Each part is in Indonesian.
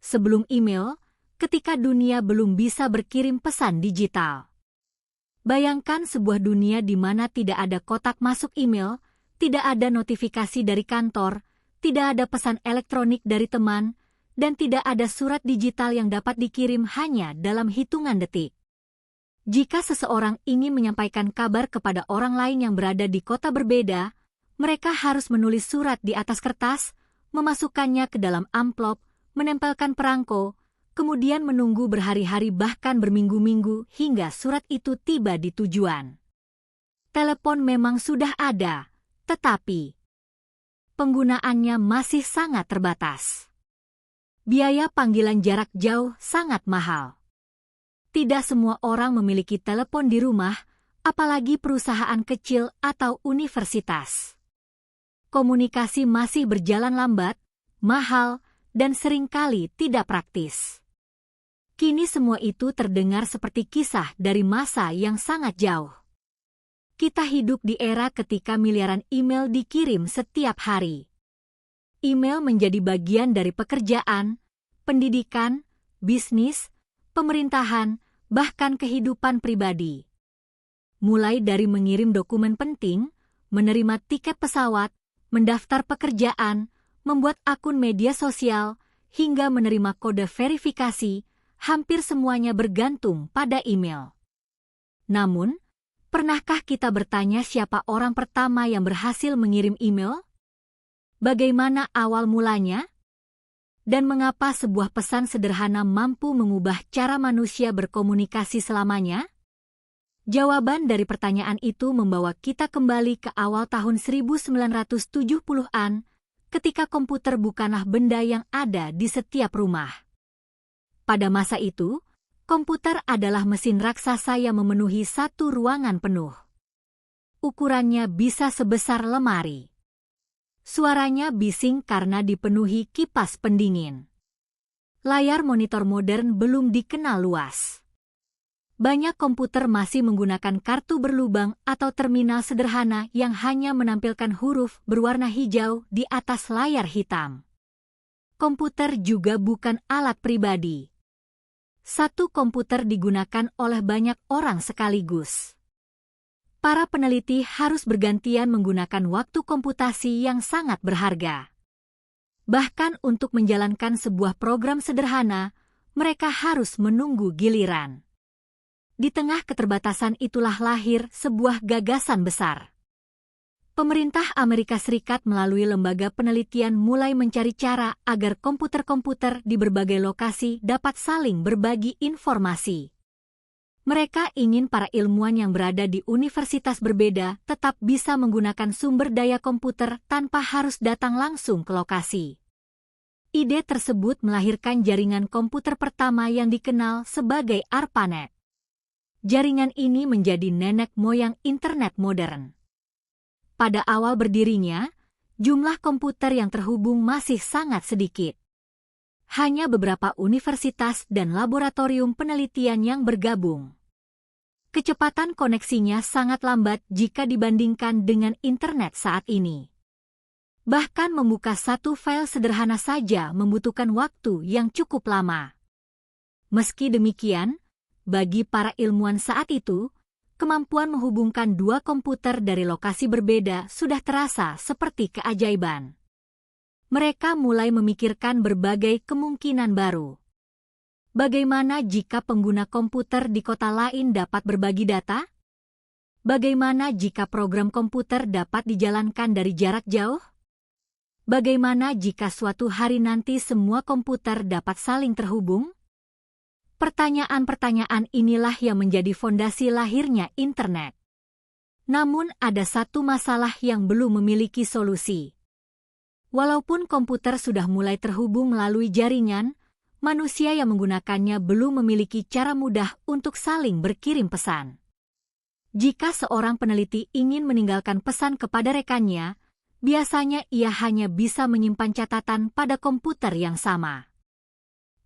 sebelum email, ketika dunia belum bisa berkirim pesan digital. Bayangkan sebuah dunia di mana tidak ada kotak masuk email, tidak ada notifikasi dari kantor, tidak ada pesan elektronik dari teman, dan tidak ada surat digital yang dapat dikirim hanya dalam hitungan detik. Jika seseorang ingin menyampaikan kabar kepada orang lain yang berada di kota berbeda, mereka harus menulis surat di atas kertas, memasukkannya ke dalam amplop, menempelkan perangko, kemudian menunggu berhari-hari bahkan berminggu-minggu hingga surat itu tiba di tujuan. Telepon memang sudah ada, tetapi penggunaannya masih sangat terbatas. Biaya panggilan jarak jauh sangat mahal. Tidak semua orang memiliki telepon di rumah, apalagi perusahaan kecil atau universitas. Komunikasi masih berjalan lambat, mahal, dan seringkali tidak praktis. Kini semua itu terdengar seperti kisah dari masa yang sangat jauh. Kita hidup di era ketika miliaran email dikirim setiap hari. Email menjadi bagian dari pekerjaan, pendidikan, bisnis, pemerintahan, bahkan kehidupan pribadi. Mulai dari mengirim dokumen penting, menerima tiket pesawat, mendaftar pekerjaan, membuat akun media sosial, hingga menerima kode verifikasi, hampir semuanya bergantung pada email. Namun, pernahkah kita bertanya siapa orang pertama yang berhasil mengirim email? Bagaimana awal mulanya? Dan mengapa sebuah pesan sederhana mampu mengubah cara manusia berkomunikasi selamanya? Jawaban dari pertanyaan itu membawa kita kembali ke awal tahun 1970-an, ketika komputer bukanlah benda yang ada di setiap rumah. Pada masa itu, komputer adalah mesin raksasa yang memenuhi satu ruangan penuh. Ukurannya bisa sebesar lemari. Suaranya bising karena dipenuhi kipas pendingin. Layar monitor modern belum dikenal luas. Banyak komputer masih menggunakan kartu berlubang atau terminal sederhana yang hanya menampilkan huruf berwarna hijau di atas layar hitam. Komputer juga bukan alat pribadi. Satu komputer digunakan oleh banyak orang sekaligus. Para peneliti harus bergantian menggunakan waktu komputasi yang sangat berharga. Bahkan untuk menjalankan sebuah program sederhana, mereka harus menunggu giliran. Di tengah keterbatasan itulah lahir sebuah gagasan besar. Pemerintah Amerika Serikat melalui lembaga penelitian mulai mencari cara agar komputer-komputer di berbagai lokasi dapat saling berbagi informasi. Mereka ingin para ilmuwan yang berada di universitas berbeda tetap bisa menggunakan sumber daya komputer tanpa harus datang langsung ke lokasi. Ide tersebut melahirkan jaringan komputer pertama yang dikenal sebagai ARPANET. Jaringan ini menjadi nenek moyang internet modern. Pada awal berdirinya, jumlah komputer yang terhubung masih sangat sedikit. Hanya beberapa universitas dan laboratorium penelitian yang bergabung. Kecepatan koneksinya sangat lambat jika dibandingkan dengan internet saat ini. Bahkan membuka satu file sederhana saja membutuhkan waktu yang cukup lama. Meski demikian, bagi para ilmuwan saat itu, kemampuan menghubungkan dua komputer dari lokasi berbeda sudah terasa seperti keajaiban. Mereka mulai memikirkan berbagai kemungkinan baru. Bagaimana jika pengguna komputer di kota lain dapat berbagi data? Bagaimana jika program komputer dapat dijalankan dari jarak jauh? Bagaimana jika suatu hari nanti semua komputer dapat saling terhubung? Pertanyaan-pertanyaan inilah yang menjadi fondasi lahirnya internet. Namun ada satu masalah yang belum memiliki solusi. Walaupun komputer sudah mulai terhubung melalui jaringan, manusia yang menggunakannya belum memiliki cara mudah untuk saling berkirim pesan. Jika seorang peneliti ingin meninggalkan pesan kepada rekannya, biasanya ia hanya bisa menyimpan catatan pada komputer yang sama.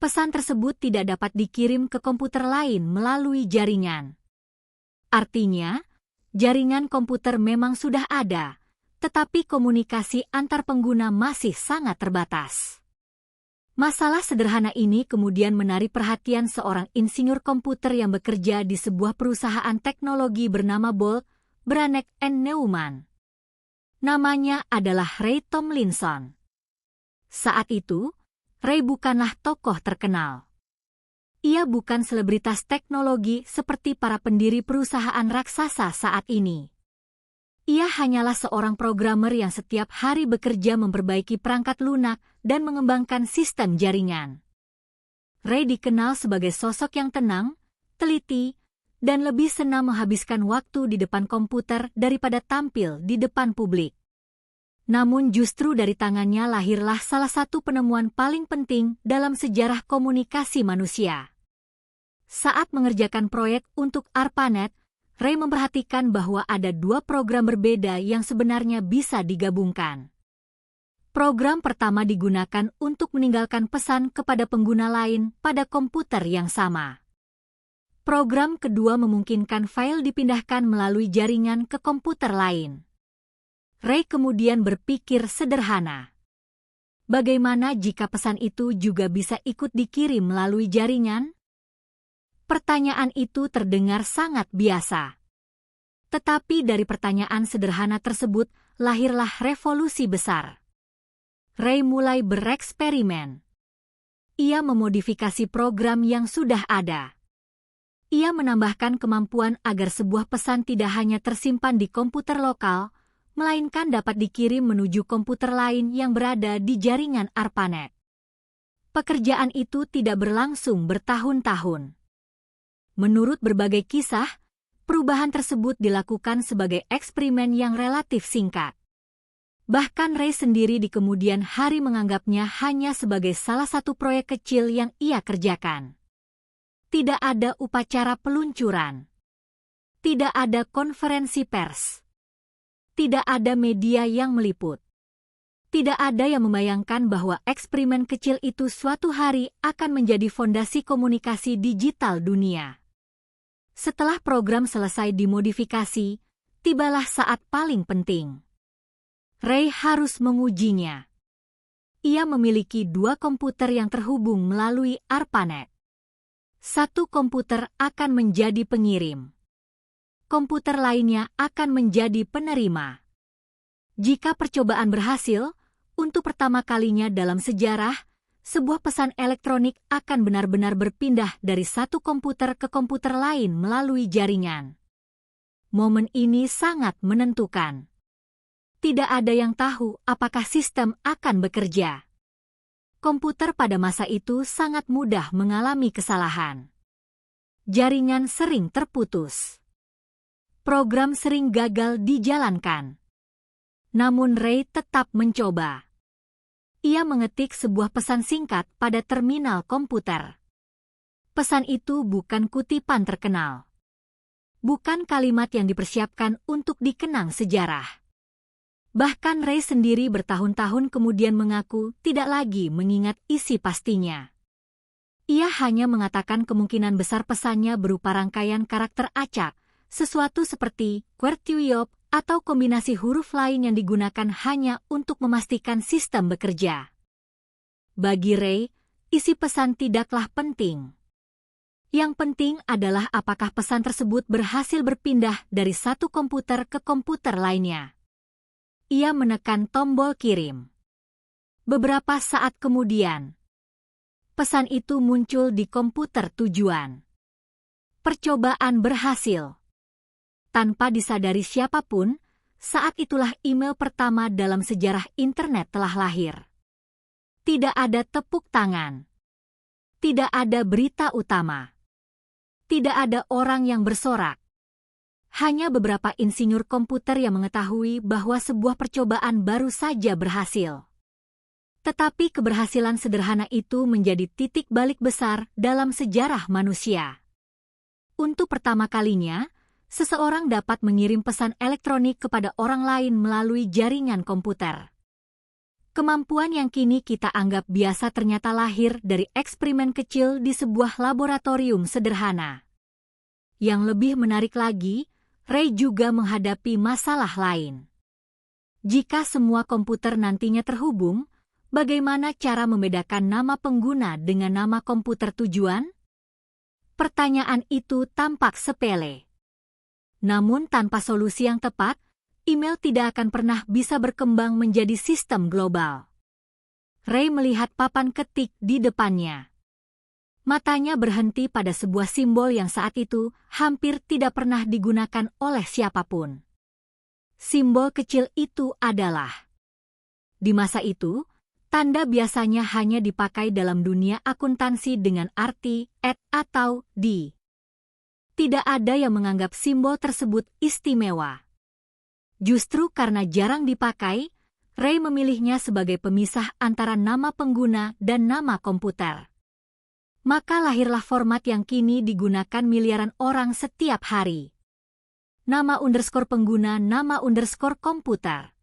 Pesan tersebut tidak dapat dikirim ke komputer lain melalui jaringan. Artinya, jaringan komputer memang sudah ada, tetapi komunikasi antar pengguna masih sangat terbatas. Masalah sederhana ini kemudian menarik perhatian seorang insinyur komputer yang bekerja di sebuah perusahaan teknologi bernama Bolt, Branek and Neumann. Namanya adalah Ray Tomlinson. Saat itu, Ray bukanlah tokoh terkenal. Ia bukan selebritas teknologi seperti para pendiri perusahaan raksasa saat ini. Ia hanyalah seorang programmer yang setiap hari bekerja memperbaiki perangkat lunak dan mengembangkan sistem jaringan. Ray dikenal sebagai sosok yang tenang, teliti, dan lebih senang menghabiskan waktu di depan komputer daripada tampil di depan publik. Namun justru dari tangannya lahirlah salah satu penemuan paling penting dalam sejarah komunikasi manusia. Saat mengerjakan proyek untuk ARPANET, Ray memperhatikan bahwa ada dua program berbeda yang sebenarnya bisa digabungkan. Program pertama digunakan untuk meninggalkan pesan kepada pengguna lain pada komputer yang sama. Program kedua memungkinkan file dipindahkan melalui jaringan ke komputer lain. Ray kemudian berpikir sederhana. Bagaimana jika pesan itu juga bisa ikut dikirim melalui jaringan? Pertanyaan itu terdengar sangat biasa. Tetapi dari pertanyaan sederhana tersebut lahirlah revolusi besar. Ray mulai bereksperimen. Ia memodifikasi program yang sudah ada. Ia menambahkan kemampuan agar sebuah pesan tidak hanya tersimpan di komputer lokal, melainkan dapat dikirim menuju komputer lain yang berada di jaringan ARPANET. Pekerjaan itu tidak berlangsung bertahun-tahun. Menurut berbagai kisah, perubahan tersebut dilakukan sebagai eksperimen yang relatif singkat. Bahkan Ray sendiri di kemudian hari menganggapnya hanya sebagai salah satu proyek kecil yang ia kerjakan. Tidak ada upacara peluncuran. Tidak ada konferensi pers. Tidak ada media yang meliput. Tidak ada yang membayangkan bahwa eksperimen kecil itu suatu hari akan menjadi fondasi komunikasi digital dunia. Setelah program selesai dimodifikasi, tibalah saat paling penting. Ray harus mengujinya. Ia memiliki dua komputer yang terhubung melalui ARPANET. Satu komputer akan menjadi pengirim. Komputer lainnya akan menjadi penerima. Jika percobaan berhasil, untuk pertama kalinya dalam sejarah, sebuah pesan elektronik akan benar-benar berpindah dari satu komputer ke komputer lain melalui jaringan. Momen ini sangat menentukan. Tidak ada yang tahu apakah sistem akan bekerja. Komputer pada masa itu sangat mudah mengalami kesalahan. Jaringan sering terputus. Program sering gagal dijalankan. Namun Ray tetap mencoba. Ia mengetik sebuah pesan singkat pada terminal komputer. Pesan itu bukan kutipan terkenal. Bukan kalimat yang dipersiapkan untuk dikenang sejarah. Bahkan Ray sendiri bertahun-tahun kemudian mengaku tidak lagi mengingat isi pastinya. Ia hanya mengatakan kemungkinan besar pesannya berupa rangkaian karakter acak, sesuatu seperti QWERTY atau kombinasi huruf lain yang digunakan hanya untuk memastikan sistem bekerja. Bagi Ray, isi pesan tidaklah penting. Yang penting adalah apakah pesan tersebut berhasil berpindah dari satu komputer ke komputer lainnya. Ia menekan tombol kirim. Beberapa saat kemudian, pesan itu muncul di komputer tujuan. Percobaan berhasil. Tanpa disadari siapapun, saat itulah email pertama dalam sejarah internet telah lahir. Tidak ada tepuk tangan. Tidak ada berita utama. Tidak ada orang yang bersorak. Hanya beberapa insinyur komputer yang mengetahui bahwa sebuah percobaan baru saja berhasil. Tetapi keberhasilan sederhana itu menjadi titik balik besar dalam sejarah manusia. Untuk pertama kalinya, seseorang dapat mengirim pesan elektronik kepada orang lain melalui jaringan komputer. Kemampuan yang kini kita anggap biasa ternyata lahir dari eksperimen kecil di sebuah laboratorium sederhana. Yang lebih menarik lagi, Ray juga menghadapi masalah lain. Jika semua komputer nantinya terhubung, Bagaimana cara membedakan nama pengguna dengan nama komputer tujuan? Pertanyaan itu tampak sepele. Namun tanpa solusi yang tepat, email tidak akan pernah bisa berkembang menjadi sistem global. Ray melihat papan ketik di depannya. Matanya berhenti pada sebuah simbol yang saat itu hampir tidak pernah digunakan oleh siapapun. Simbol kecil itu adalah... Di masa itu, tanda biasanya hanya dipakai dalam dunia akuntansi dengan arti @ atau di. Tidak ada yang menganggap simbol tersebut istimewa. Justru karena jarang dipakai, Ray memilihnya sebagai pemisah antara nama pengguna dan nama komputer. Maka lahirlah format yang kini digunakan miliaran orang setiap hari. Nama underscore pengguna, nama underscore komputer.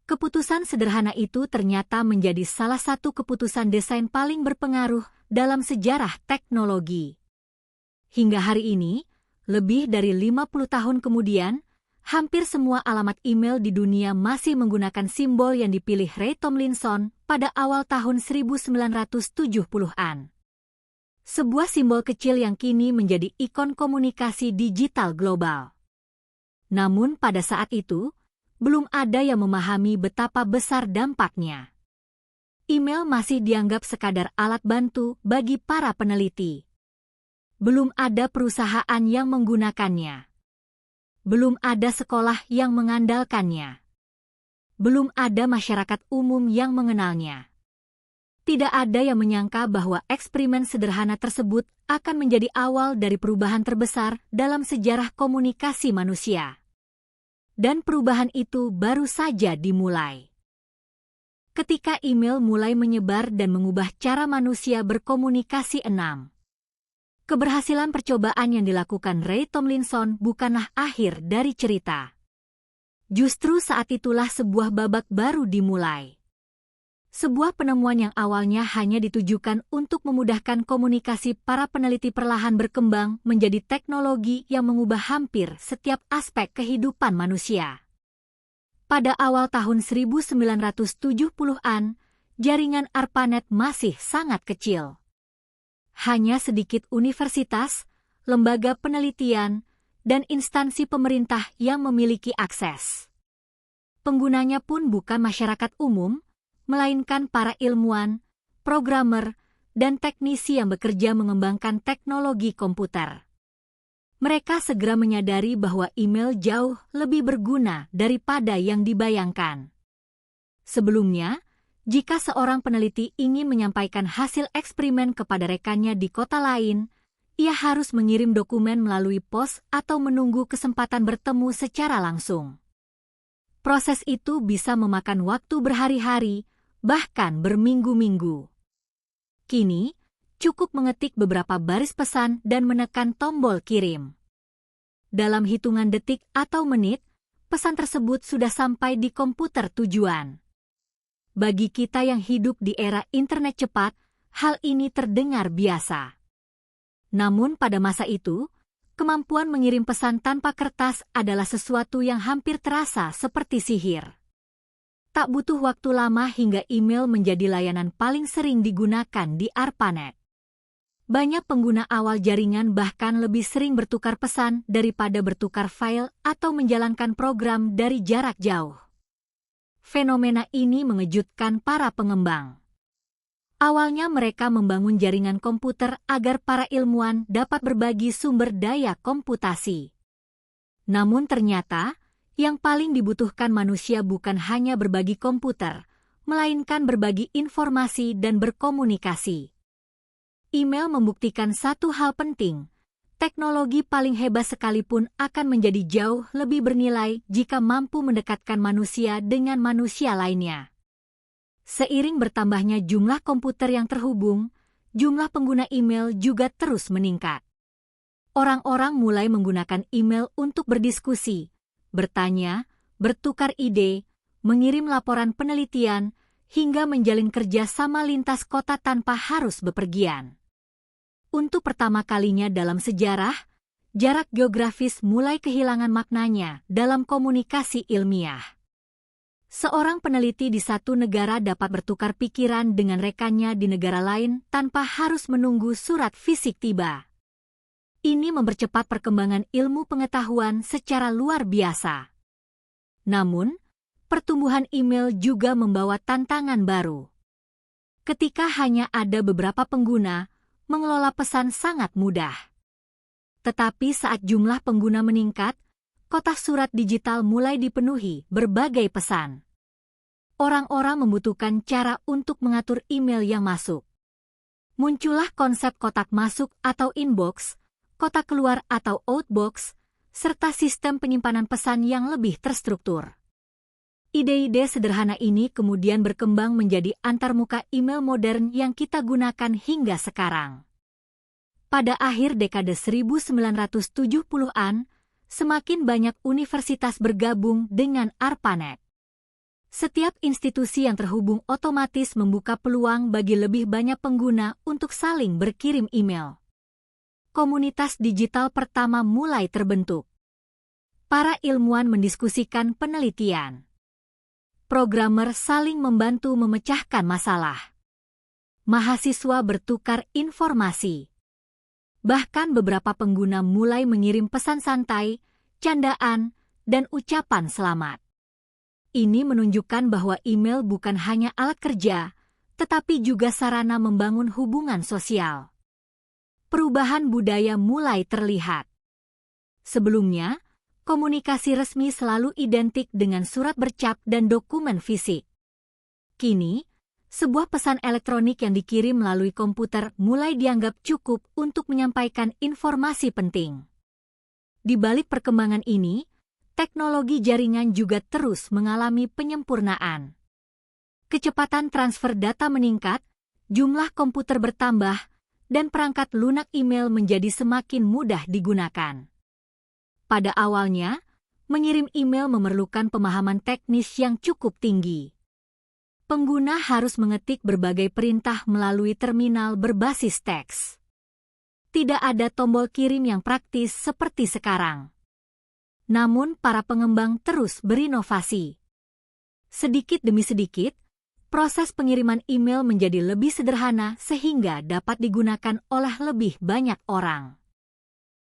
Keputusan sederhana itu ternyata menjadi salah satu keputusan desain paling berpengaruh dalam sejarah teknologi. Hingga hari ini, lebih dari 50 tahun kemudian, hampir semua alamat email di dunia masih menggunakan simbol yang dipilih Ray Tomlinson pada awal tahun 1970-an. Sebuah simbol kecil yang kini menjadi ikon komunikasi digital global. Namun pada saat itu, belum ada yang memahami betapa besar dampaknya. Email masih dianggap sekadar alat bantu bagi para peneliti. Belum ada perusahaan yang menggunakannya. Belum ada sekolah yang mengandalkannya. Belum ada masyarakat umum yang mengenalnya. Tidak ada yang menyangka bahwa eksperimen sederhana tersebut akan menjadi awal dari perubahan terbesar dalam sejarah komunikasi manusia. Dan perubahan itu baru saja dimulai. Ketika email mulai menyebar dan mengubah cara manusia berkomunikasi. Keberhasilan percobaan yang dilakukan Ray Tomlinson bukanlah akhir dari cerita. Justru saat itulah sebuah babak baru dimulai. Sebuah penemuan yang awalnya hanya ditujukan untuk memudahkan komunikasi para peneliti perlahan berkembang menjadi teknologi yang mengubah hampir setiap aspek kehidupan manusia. Pada awal tahun 1970-an, jaringan ARPANET masih sangat kecil. Hanya sedikit universitas, lembaga penelitian, dan instansi pemerintah yang memiliki akses. Penggunanya pun bukan masyarakat umum, melainkan para ilmuwan, programmer, dan teknisi yang bekerja mengembangkan teknologi komputer. Mereka segera menyadari bahwa email jauh lebih berguna daripada yang dibayangkan. Sebelumnya, jika seorang peneliti ingin menyampaikan hasil eksperimen kepada rekannya di kota lain, ia harus mengirim dokumen melalui pos atau menunggu kesempatan bertemu secara langsung. Proses itu bisa memakan waktu berhari-hari, bahkan berminggu-minggu. Kini, cukup mengetik beberapa baris pesan dan menekan tombol kirim. Dalam hitungan detik atau menit, pesan tersebut sudah sampai di komputer tujuan. Bagi kita yang hidup di era internet cepat, hal ini terdengar biasa. Namun pada masa itu, kemampuan mengirim pesan tanpa kertas adalah sesuatu yang hampir terasa seperti sihir. Tak butuh waktu lama hingga email menjadi layanan paling sering digunakan di ARPANET. Banyak pengguna awal jaringan bahkan lebih sering bertukar pesan daripada bertukar file atau menjalankan program dari jarak jauh. Fenomena ini mengejutkan para pengembang. Awalnya mereka membangun jaringan komputer agar para ilmuwan dapat berbagi sumber daya komputasi. Namun ternyata, yang paling dibutuhkan manusia bukan hanya berbagi komputer, melainkan berbagi informasi dan berkomunikasi. Email membuktikan satu hal penting, teknologi paling hebat sekalipun akan menjadi jauh lebih bernilai jika mampu mendekatkan manusia dengan manusia lainnya. Seiring bertambahnya jumlah komputer yang terhubung, jumlah pengguna email juga terus meningkat. Orang-orang mulai menggunakan email untuk berdiskusi, bertanya, bertukar ide, mengirim laporan penelitian, hingga menjalin kerja sama lintas kota tanpa harus bepergian. Untuk pertama kalinya dalam sejarah, jarak geografis mulai kehilangan maknanya dalam komunikasi ilmiah. Seorang peneliti di satu negara dapat bertukar pikiran dengan rekannya di negara lain tanpa harus menunggu surat fisik tiba. Ini mempercepat perkembangan ilmu pengetahuan secara luar biasa. Namun, pertumbuhan email juga membawa tantangan baru. Ketika hanya ada beberapa pengguna, mengelola pesan sangat mudah. Tetapi saat jumlah pengguna meningkat, kotak surat digital mulai dipenuhi berbagai pesan. Orang-orang membutuhkan cara untuk mengatur email yang masuk. Muncullah konsep kotak masuk atau inbox, kotak keluar atau outbox, serta sistem penyimpanan pesan yang lebih terstruktur. Ide-ide sederhana ini kemudian berkembang menjadi antarmuka email modern yang kita gunakan hingga sekarang. Pada akhir dekade 1970-an, semakin banyak universitas bergabung dengan ARPANET. Setiap institusi yang terhubung otomatis membuka peluang bagi lebih banyak pengguna untuk saling berkirim email. Komunitas digital pertama mulai terbentuk. Para ilmuwan mendiskusikan penelitian. Programmer saling membantu memecahkan masalah. Mahasiswa bertukar informasi. Bahkan beberapa pengguna mulai mengirim pesan santai, candaan, dan ucapan selamat. Ini menunjukkan bahwa email bukan hanya alat kerja, tetapi juga sarana membangun hubungan sosial. Perubahan budaya mulai terlihat. Sebelumnya, komunikasi resmi selalu identik dengan surat bercap dan dokumen fisik. Kini, sebuah pesan elektronik yang dikirim melalui komputer mulai dianggap cukup untuk menyampaikan informasi penting. Di balik perkembangan ini, teknologi jaringan juga terus mengalami penyempurnaan. Kecepatan transfer data meningkat, jumlah komputer bertambah, dan perangkat lunak email menjadi semakin mudah digunakan. Pada awalnya, mengirim email memerlukan pemahaman teknis yang cukup tinggi. Pengguna harus mengetik berbagai perintah melalui terminal berbasis teks. Tidak ada tombol kirim yang praktis seperti sekarang. Namun, para pengembang terus berinovasi. Sedikit demi sedikit, proses pengiriman email menjadi lebih sederhana sehingga dapat digunakan oleh lebih banyak orang.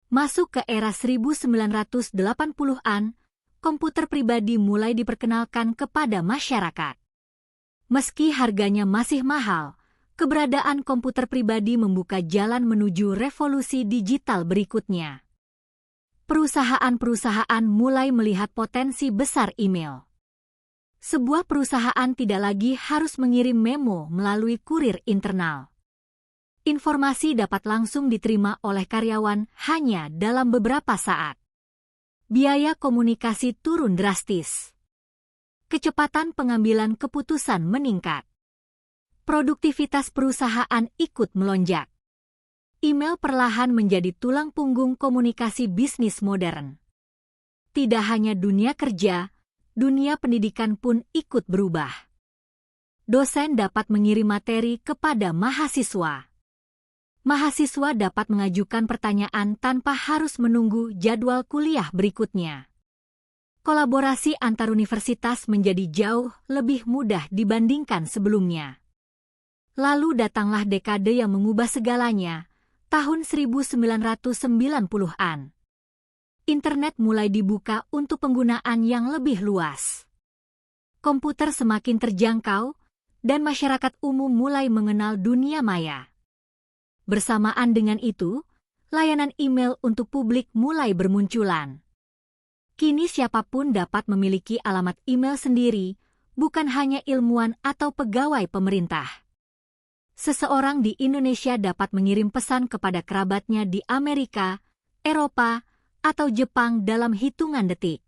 Masuk ke era 1980-an, komputer pribadi mulai diperkenalkan kepada masyarakat. Meski harganya masih mahal, keberadaan komputer pribadi membuka jalan menuju revolusi digital berikutnya. Perusahaan-perusahaan mulai melihat potensi besar email. Sebuah perusahaan tidak lagi harus mengirim memo melalui kurir internal. Informasi dapat langsung diterima oleh karyawan hanya dalam beberapa saat. Biaya komunikasi turun drastis. Kecepatan pengambilan keputusan meningkat. Produktivitas perusahaan ikut melonjak. Email perlahan menjadi tulang punggung komunikasi bisnis modern. Tidak hanya dunia kerja, dunia pendidikan pun ikut berubah. Dosen dapat mengirim materi kepada mahasiswa. Mahasiswa dapat mengajukan pertanyaan tanpa harus menunggu jadwal kuliah berikutnya. Kolaborasi antar universitas menjadi jauh lebih mudah dibandingkan sebelumnya. Lalu datanglah dekade yang mengubah segalanya, tahun 1990-an. Internet mulai dibuka untuk penggunaan yang lebih luas. Komputer semakin terjangkau, dan masyarakat umum mulai mengenal dunia maya. Bersamaan dengan itu, layanan email untuk publik mulai bermunculan. Kini siapapun dapat memiliki alamat email sendiri, bukan hanya ilmuwan atau pegawai pemerintah. Seseorang di Indonesia dapat mengirim pesan kepada kerabatnya di Amerika, Eropa, atau Jepang dalam hitungan detik.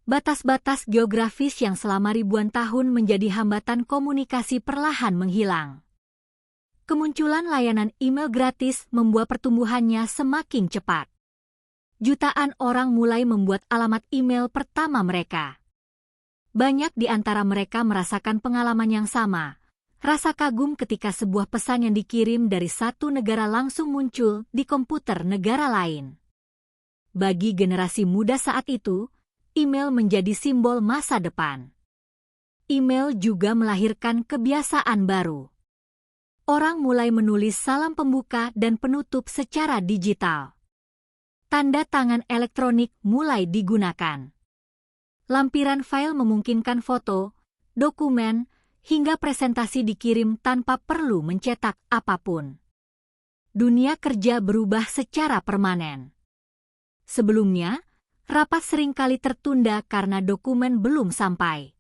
Batas-batas geografis yang selama ribuan tahun menjadi hambatan komunikasi perlahan menghilang. Kemunculan layanan email gratis membuat pertumbuhannya semakin cepat. Jutaan orang mulai membuat alamat email pertama mereka. Banyak di antara mereka merasakan pengalaman yang sama, rasa kagum ketika sebuah pesan yang dikirim dari satu negara langsung muncul di komputer negara lain. Bagi generasi muda saat itu, email menjadi simbol masa depan. email juga melahirkan kebiasaan baru. Orang mulai menulis salam pembuka dan penutup secara digital. Tanda tangan elektronik mulai digunakan. Lampiran file memungkinkan foto, dokumen, hingga presentasi dikirim tanpa perlu mencetak apapun. Dunia kerja berubah secara permanen. Sebelumnya, rapat seringkali tertunda karena dokumen belum sampai.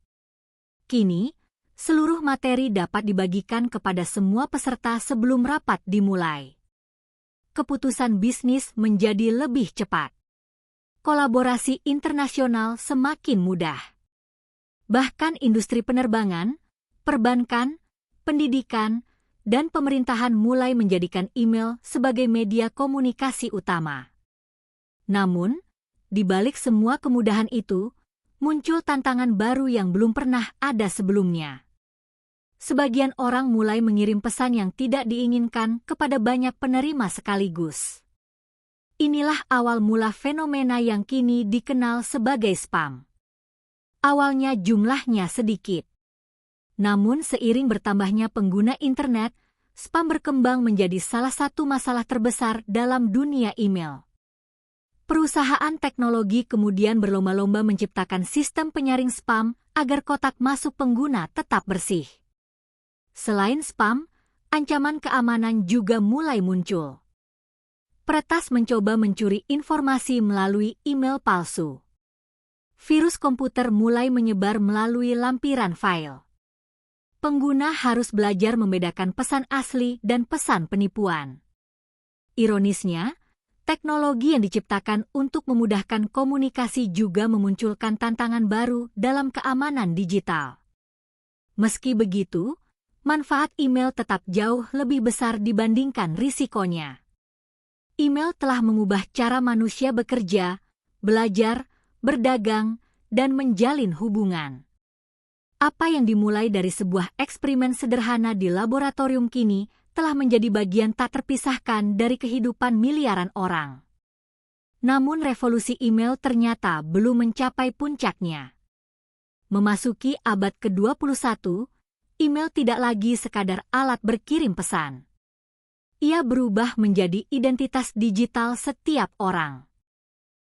Kini, seluruh materi dapat dibagikan kepada semua peserta sebelum rapat dimulai. Keputusan bisnis menjadi lebih cepat. Kolaborasi internasional semakin mudah. Bahkan industri penerbangan, perbankan, pendidikan, dan pemerintahan mulai menjadikan email sebagai media komunikasi utama. Namun, di balik semua kemudahan itu, muncul tantangan baru yang belum pernah ada sebelumnya. Sebagian orang mulai mengirim pesan yang tidak diinginkan kepada banyak penerima sekaligus. Inilah awal mula fenomena yang kini dikenal sebagai spam. Awalnya jumlahnya sedikit. Namun seiring bertambahnya pengguna internet, spam berkembang menjadi salah satu masalah terbesar dalam dunia email. Perusahaan teknologi kemudian berlomba-lomba menciptakan sistem penyaring spam agar kotak masuk pengguna tetap bersih. Selain spam, ancaman keamanan juga mulai muncul. Peretas mencoba mencuri informasi melalui email palsu. Virus komputer mulai menyebar melalui lampiran file. Pengguna harus belajar membedakan pesan asli dan pesan penipuan. Ironisnya, teknologi yang diciptakan untuk memudahkan komunikasi juga memunculkan tantangan baru dalam keamanan digital. Meski begitu, manfaat email tetap jauh lebih besar dibandingkan risikonya. Email telah mengubah cara manusia bekerja, belajar, berdagang, dan menjalin hubungan. Apa yang dimulai dari sebuah eksperimen sederhana di laboratorium kini telah menjadi bagian tak terpisahkan dari kehidupan miliaran orang. Namun revolusi email ternyata belum mencapai puncaknya. Memasuki abad ke-21, email tidak lagi sekadar alat berkirim pesan. Ia berubah menjadi identitas digital setiap orang.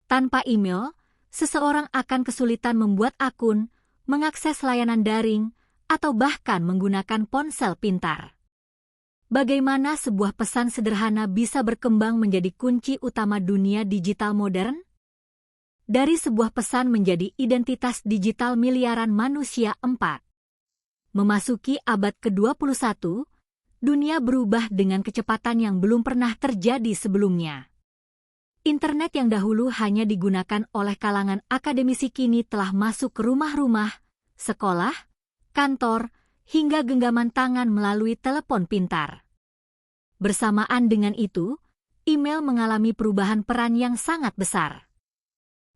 Tanpa email, seseorang akan kesulitan membuat akun, mengakses layanan daring, atau bahkan menggunakan ponsel pintar. Bagaimana sebuah pesan sederhana bisa berkembang menjadi kunci utama dunia digital modern? Dari sebuah pesan menjadi identitas digital miliaran manusia 4. Memasuki abad ke-21, dunia berubah dengan kecepatan yang belum pernah terjadi sebelumnya. Internet yang dahulu hanya digunakan oleh kalangan akademisi kini telah masuk ke rumah-rumah, sekolah, kantor, hingga genggaman tangan melalui telepon pintar. Bersamaan dengan itu, email mengalami perubahan peran yang sangat besar.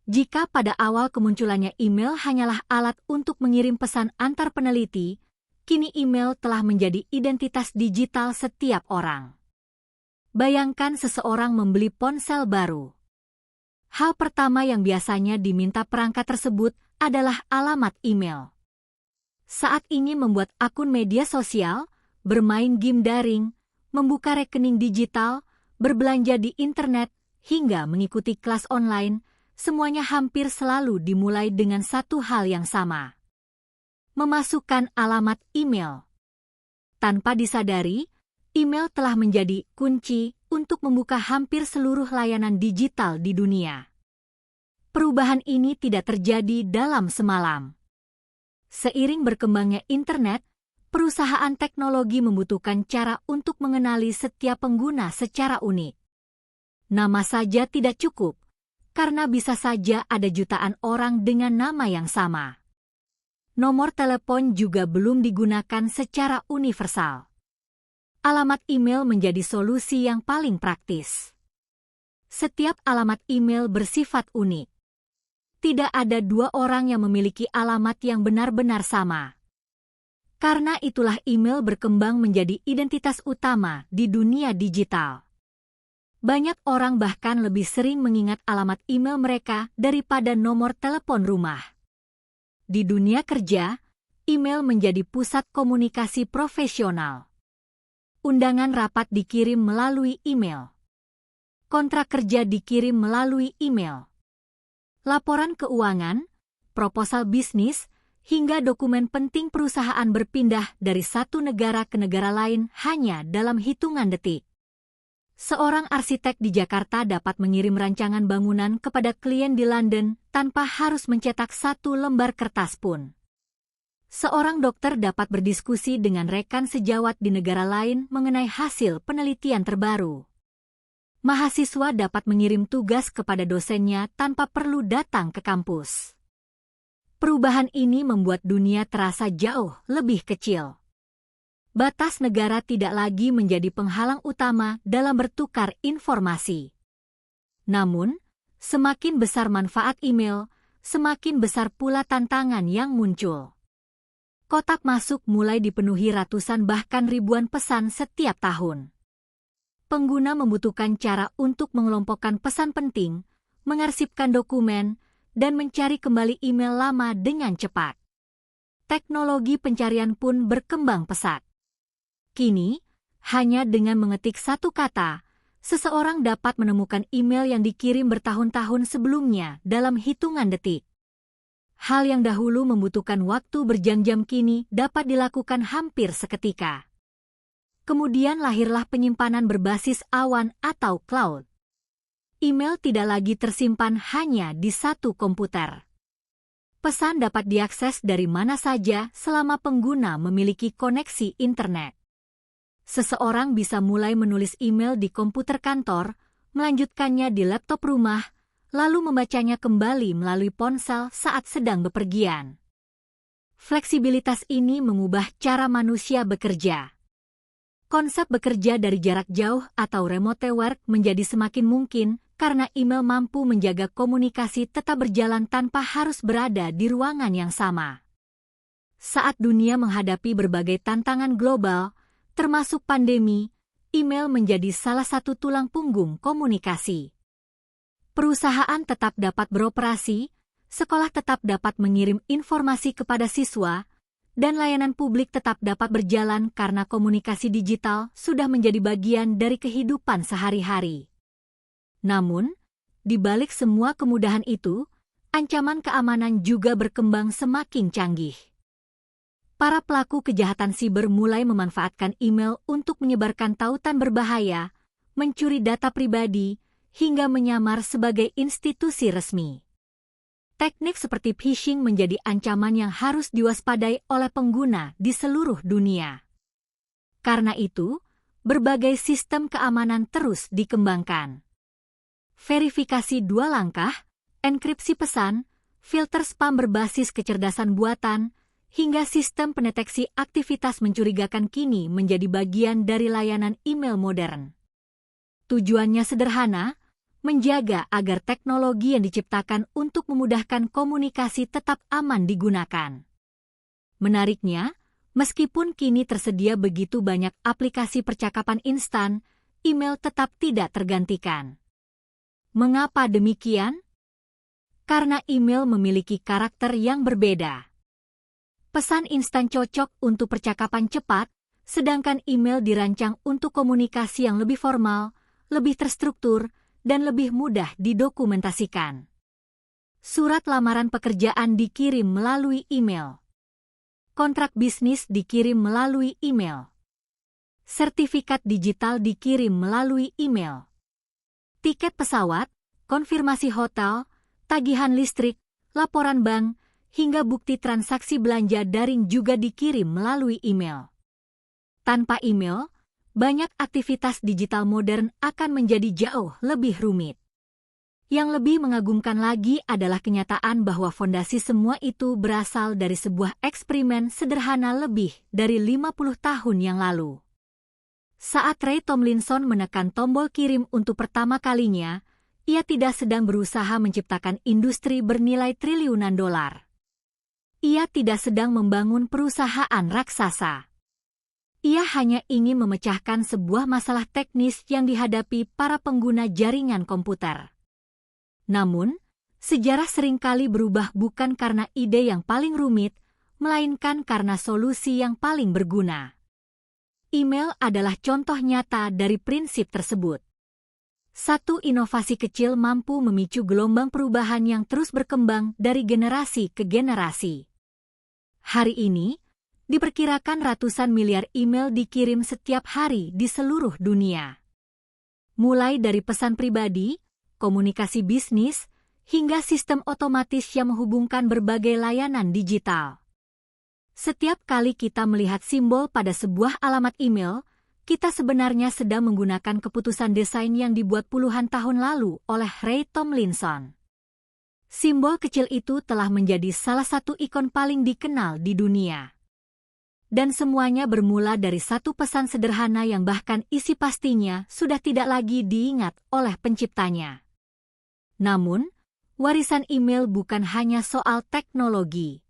Jika pada awal kemunculannya email hanyalah alat untuk mengirim pesan antar peneliti, kini email telah menjadi identitas digital setiap orang. Bayangkan seseorang membeli ponsel baru. Hal pertama yang biasanya diminta perangkat tersebut adalah alamat email. Saat ingin membuat akun media sosial, bermain game daring, membuka rekening digital, berbelanja di internet, hingga mengikuti kelas online, semuanya hampir selalu dimulai dengan satu hal yang sama. Memasukkan alamat email. Tanpa disadari, email telah menjadi kunci untuk membuka hampir seluruh layanan digital di dunia. Perubahan ini tidak terjadi dalam semalam. Seiring berkembangnya internet, perusahaan teknologi membutuhkan cara untuk mengenali setiap pengguna secara unik. Nama saja tidak cukup, karena bisa saja ada jutaan orang dengan nama yang sama. Nomor telepon juga belum digunakan secara universal. Alamat email menjadi solusi yang paling praktis. Setiap alamat email bersifat unik. Tidak ada dua orang yang memiliki alamat yang benar-benar sama. Karena itulah email berkembang menjadi identitas utama di dunia digital. Banyak orang bahkan lebih sering mengingat alamat email mereka daripada nomor telepon rumah. Di dunia kerja, email menjadi pusat komunikasi profesional. Undangan rapat dikirim melalui email. Kontrak kerja dikirim melalui email. Laporan keuangan, proposal bisnis, hingga dokumen penting perusahaan berpindah dari satu negara ke negara lain hanya dalam hitungan detik. Seorang arsitek di Jakarta dapat mengirim rancangan bangunan kepada klien di London tanpa harus mencetak satu lembar kertas pun. Seorang dokter dapat berdiskusi dengan rekan sejawat di negara lain mengenai hasil penelitian terbaru. Mahasiswa dapat mengirim tugas kepada dosennya tanpa perlu datang ke kampus. Perubahan ini membuat dunia terasa jauh lebih kecil. Batas negara tidak lagi menjadi penghalang utama dalam bertukar informasi. Namun, semakin besar manfaat email, semakin besar pula tantangan yang muncul. Kotak masuk mulai dipenuhi ratusan bahkan ribuan pesan setiap tahun. Pengguna membutuhkan cara untuk mengelompokkan pesan penting, mengarsipkan dokumen, dan mencari kembali email lama dengan cepat. Teknologi pencarian pun berkembang pesat. Kini, hanya dengan mengetik satu kata, seseorang dapat menemukan email yang dikirim bertahun-tahun sebelumnya dalam hitungan detik. Hal yang dahulu membutuhkan waktu berjam-jam kini dapat dilakukan hampir seketika. Kemudian lahirlah penyimpanan berbasis awan atau cloud. Email tidak lagi tersimpan hanya di satu komputer. Pesan dapat diakses dari mana saja selama pengguna memiliki koneksi internet. Seseorang bisa mulai menulis email di komputer kantor, melanjutkannya di laptop rumah, lalu membacanya kembali melalui ponsel saat sedang bepergian. Fleksibilitas ini mengubah cara manusia bekerja. Konsep bekerja dari jarak jauh atau remote work menjadi semakin mungkin karena email mampu menjaga komunikasi tetap berjalan tanpa harus berada di ruangan yang sama. Saat dunia menghadapi berbagai tantangan global, termasuk pandemi, email menjadi salah satu tulang punggung komunikasi. Perusahaan tetap dapat beroperasi, sekolah tetap dapat mengirim informasi kepada siswa, dan layanan publik tetap dapat berjalan karena komunikasi digital sudah menjadi bagian dari kehidupan sehari-hari. Namun, di balik semua kemudahan itu, ancaman keamanan juga berkembang semakin canggih. Para pelaku kejahatan siber mulai memanfaatkan email untuk menyebarkan tautan berbahaya, mencuri data pribadi, hingga menyamar sebagai institusi resmi. Teknik seperti phishing menjadi ancaman yang harus diwaspadai oleh pengguna di seluruh dunia. Karena itu, berbagai sistem keamanan terus dikembangkan. Verifikasi dua langkah, enkripsi pesan, filter spam berbasis kecerdasan buatan, hingga sistem pendeteksi aktivitas mencurigakan kini menjadi bagian dari layanan email modern. Tujuannya sederhana, menjaga agar teknologi yang diciptakan untuk memudahkan komunikasi tetap aman digunakan. Menariknya, meskipun kini tersedia begitu banyak aplikasi percakapan instan, email tetap tidak tergantikan. Mengapa demikian? Karena email memiliki karakter yang berbeda. Pesan instan cocok untuk percakapan cepat, sedangkan email dirancang untuk komunikasi yang lebih formal, lebih terstruktur, dan lebih mudah didokumentasikan. Surat lamaran pekerjaan dikirim melalui email. Kontrak bisnis dikirim melalui email. Sertifikat digital dikirim melalui email. Tiket pesawat, konfirmasi hotel, tagihan listrik, laporan bank, hingga bukti transaksi belanja daring juga dikirim melalui email. Tanpa email, banyak aktivitas digital modern akan menjadi jauh lebih rumit. Yang lebih mengagumkan lagi adalah kenyataan bahwa fondasi semua itu berasal dari sebuah eksperimen sederhana lebih dari 50 tahun yang lalu. Saat Ray Tomlinson menekan tombol kirim untuk pertama kalinya, ia tidak sedang berusaha menciptakan industri bernilai triliunan dolar. Ia tidak sedang membangun perusahaan raksasa. Ia hanya ingin memecahkan sebuah masalah teknis yang dihadapi para pengguna jaringan komputer. Namun, sejarah seringkali berubah bukan karena ide yang paling rumit, melainkan karena solusi yang paling berguna. Email adalah contoh nyata dari prinsip tersebut. Satu inovasi kecil mampu memicu gelombang perubahan yang terus berkembang dari generasi ke generasi. Hari ini, diperkirakan ratusan miliar email dikirim setiap hari di seluruh dunia. Mulai dari pesan pribadi, komunikasi bisnis, hingga sistem otomatis yang menghubungkan berbagai layanan digital. Setiap kali kita melihat simbol pada sebuah alamat email, kita sebenarnya sedang menggunakan keputusan desain yang dibuat puluhan tahun lalu oleh Ray Tomlinson. Simbol kecil itu telah menjadi salah satu ikon paling dikenal di dunia. Dan semuanya bermula dari satu pesan sederhana yang bahkan isi pastinya sudah tidak lagi diingat oleh penciptanya. Namun, warisan email bukan hanya soal teknologi.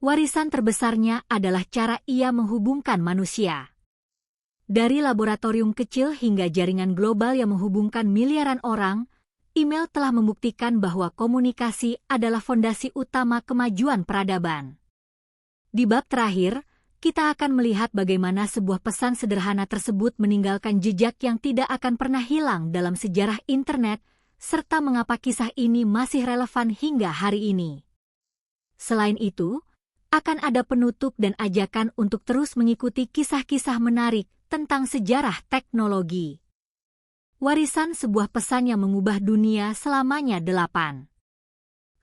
Warisan terbesarnya adalah cara ia menghubungkan manusia. Dari laboratorium kecil hingga jaringan global yang menghubungkan miliaran orang, email telah membuktikan bahwa komunikasi adalah fondasi utama kemajuan peradaban. Di bab terakhir, kita akan melihat bagaimana sebuah pesan sederhana tersebut meninggalkan jejak yang tidak akan pernah hilang dalam sejarah internet, serta mengapa kisah ini masih relevan hingga hari ini. Selain itu, akan ada penutup dan ajakan untuk terus mengikuti kisah-kisah menarik tentang sejarah teknologi. Warisan sebuah pesan yang mengubah dunia selamanya 8.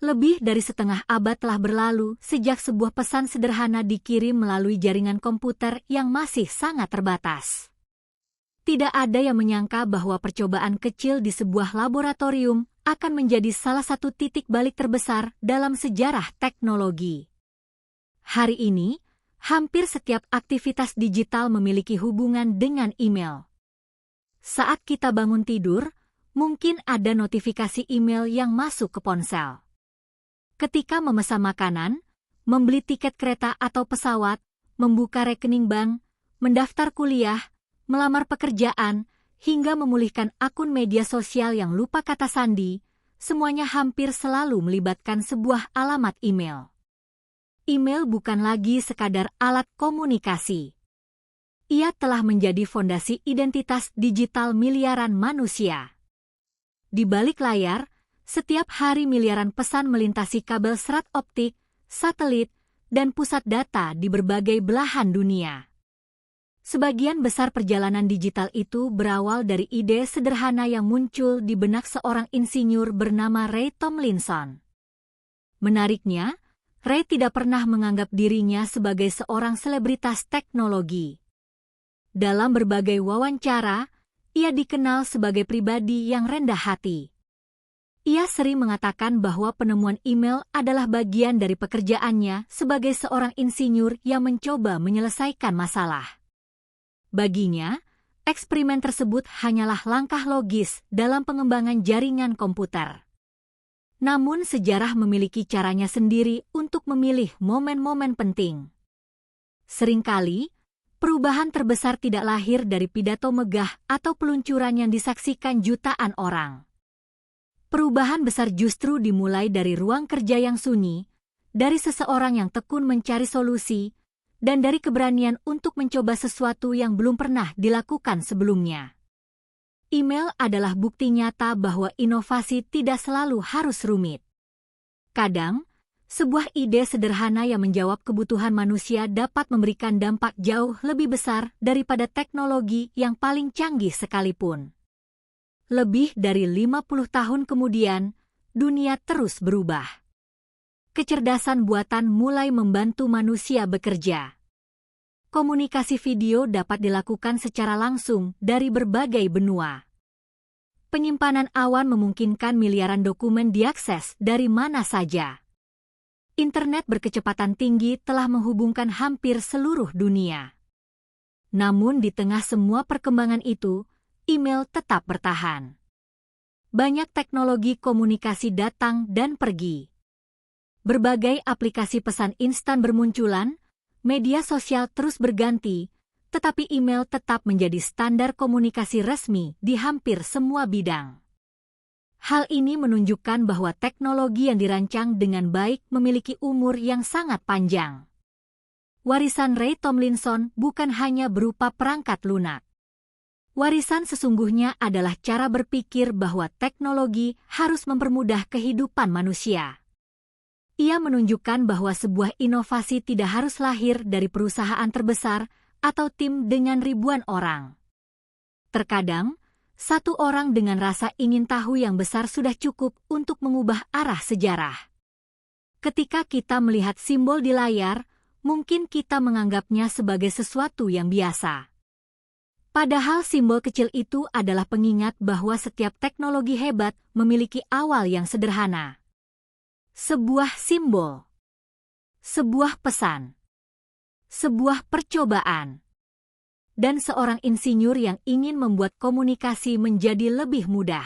Lebih dari setengah abad telah berlalu sejak sebuah pesan sederhana dikirim melalui jaringan komputer yang masih sangat terbatas. Tidak ada yang menyangka bahwa percobaan kecil di sebuah laboratorium akan menjadi salah satu titik balik terbesar dalam sejarah teknologi. Hari ini, hampir setiap aktivitas digital memiliki hubungan dengan email. Saat kita bangun tidur, mungkin ada notifikasi email yang masuk ke ponsel. Ketika memesan makanan, membeli tiket kereta atau pesawat, membuka rekening bank, mendaftar kuliah, melamar pekerjaan, hingga memulihkan akun media sosial yang lupa kata sandi, semuanya hampir selalu melibatkan sebuah alamat email. Email bukan lagi sekadar alat komunikasi. Ia telah menjadi fondasi identitas digital miliaran manusia. Di balik layar, setiap hari miliaran pesan melintasi kabel serat optik, satelit, dan pusat data di berbagai belahan dunia. Sebagian besar perjalanan digital itu berawal dari ide sederhana yang muncul di benak seorang insinyur bernama Ray Tomlinson. Menariknya, Ray tidak pernah menganggap dirinya sebagai seorang selebritas teknologi. Dalam berbagai wawancara, ia dikenal sebagai pribadi yang rendah hati. Ia sering mengatakan bahwa penemuan email adalah bagian dari pekerjaannya sebagai seorang insinyur yang mencoba menyelesaikan masalah. Baginya, eksperimen tersebut hanyalah langkah logis dalam pengembangan jaringan komputer. Namun sejarah memiliki caranya sendiri untuk memilih momen-momen penting. Seringkali, perubahan terbesar tidak lahir dari pidato megah atau peluncuran yang disaksikan jutaan orang. Perubahan besar justru dimulai dari ruang kerja yang sunyi, dari seseorang yang tekun mencari solusi, dan dari keberanian untuk mencoba sesuatu yang belum pernah dilakukan sebelumnya. Email adalah bukti nyata bahwa inovasi tidak selalu harus rumit. Kadang, sebuah ide sederhana yang menjawab kebutuhan manusia dapat memberikan dampak jauh lebih besar daripada teknologi yang paling canggih sekalipun. Lebih dari 50 tahun kemudian, dunia terus berubah. Kecerdasan buatan mulai membantu manusia bekerja. Komunikasi video dapat dilakukan secara langsung dari berbagai benua. Penyimpanan awan memungkinkan miliaran dokumen diakses dari mana saja. Internet berkecepatan tinggi telah menghubungkan hampir seluruh dunia. Namun di tengah semua perkembangan itu, email tetap bertahan. Banyak teknologi komunikasi datang dan pergi. Berbagai aplikasi pesan instan bermunculan, media sosial terus berganti, tetapi email tetap menjadi standar komunikasi resmi di hampir semua bidang. Hal ini menunjukkan bahwa teknologi yang dirancang dengan baik memiliki umur yang sangat panjang. warisan Ray Tomlinson bukan hanya berupa perangkat lunak. Warisan sesungguhnya adalah cara berpikir bahwa teknologi harus mempermudah kehidupan manusia. Ia menunjukkan bahwa sebuah inovasi tidak harus lahir dari perusahaan terbesar atau tim dengan ribuan orang. Terkadang, satu orang dengan rasa ingin tahu yang besar sudah cukup untuk mengubah arah sejarah. Ketika kita melihat simbol di layar, mungkin kita menganggapnya sebagai sesuatu yang biasa. Padahal simbol kecil itu adalah pengingat bahwa setiap teknologi hebat memiliki awal yang sederhana. Sebuah simbol, sebuah pesan, sebuah percobaan, dan seorang insinyur yang ingin membuat komunikasi menjadi lebih mudah.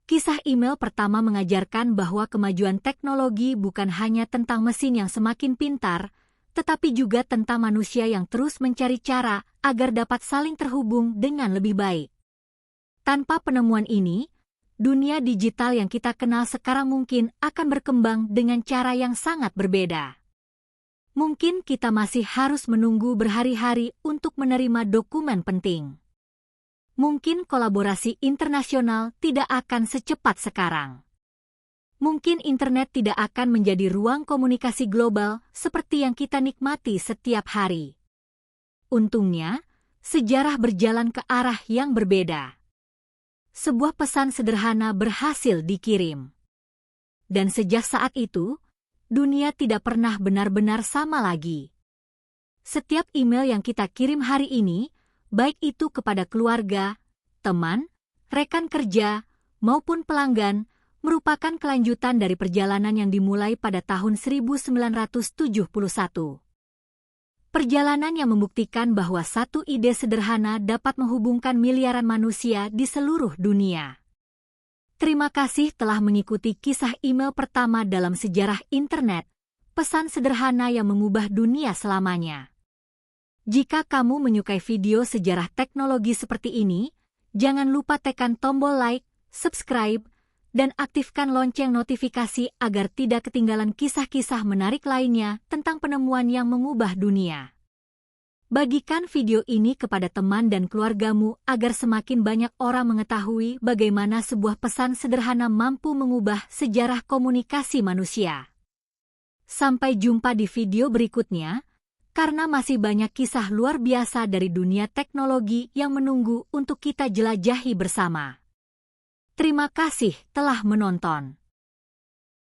Kisah email pertama mengajarkan bahwa kemajuan teknologi bukan hanya tentang mesin yang semakin pintar, tetapi juga tentang manusia yang terus mencari cara agar dapat saling terhubung dengan lebih baik. Tanpa penemuan ini, dunia digital yang kita kenal sekarang mungkin akan berkembang dengan cara yang sangat berbeda. Mungkin kita masih harus menunggu berhari-hari untuk menerima dokumen penting. Mungkin kolaborasi internasional tidak akan secepat sekarang. Mungkin internet tidak akan menjadi ruang komunikasi global seperti yang kita nikmati setiap hari. Untungnya, sejarah berjalan ke arah yang berbeda. Sebuah pesan sederhana berhasil dikirim. Dan sejak saat itu, dunia tidak pernah benar-benar sama lagi. Setiap email yang kita kirim hari ini, baik itu kepada keluarga, teman, rekan kerja, maupun pelanggan, merupakan kelanjutan dari perjalanan yang dimulai pada tahun 1971. Perjalanan yang membuktikan bahwa satu ide sederhana dapat menghubungkan miliaran manusia di seluruh dunia. Terima kasih telah mengikuti kisah email pertama dalam sejarah internet, pesan sederhana yang mengubah dunia selamanya. Jika kamu menyukai video sejarah teknologi seperti ini, jangan lupa tekan tombol like, subscribe, dan aktifkan lonceng notifikasi agar tidak ketinggalan kisah-kisah menarik lainnya tentang penemuan yang mengubah dunia. Bagikan video ini kepada teman dan keluargamu agar semakin banyak orang mengetahui bagaimana sebuah pesan sederhana mampu mengubah sejarah komunikasi manusia. Sampai jumpa di video berikutnya, karena masih banyak kisah luar biasa dari dunia teknologi yang menunggu untuk kita jelajahi bersama. Terima kasih telah menonton.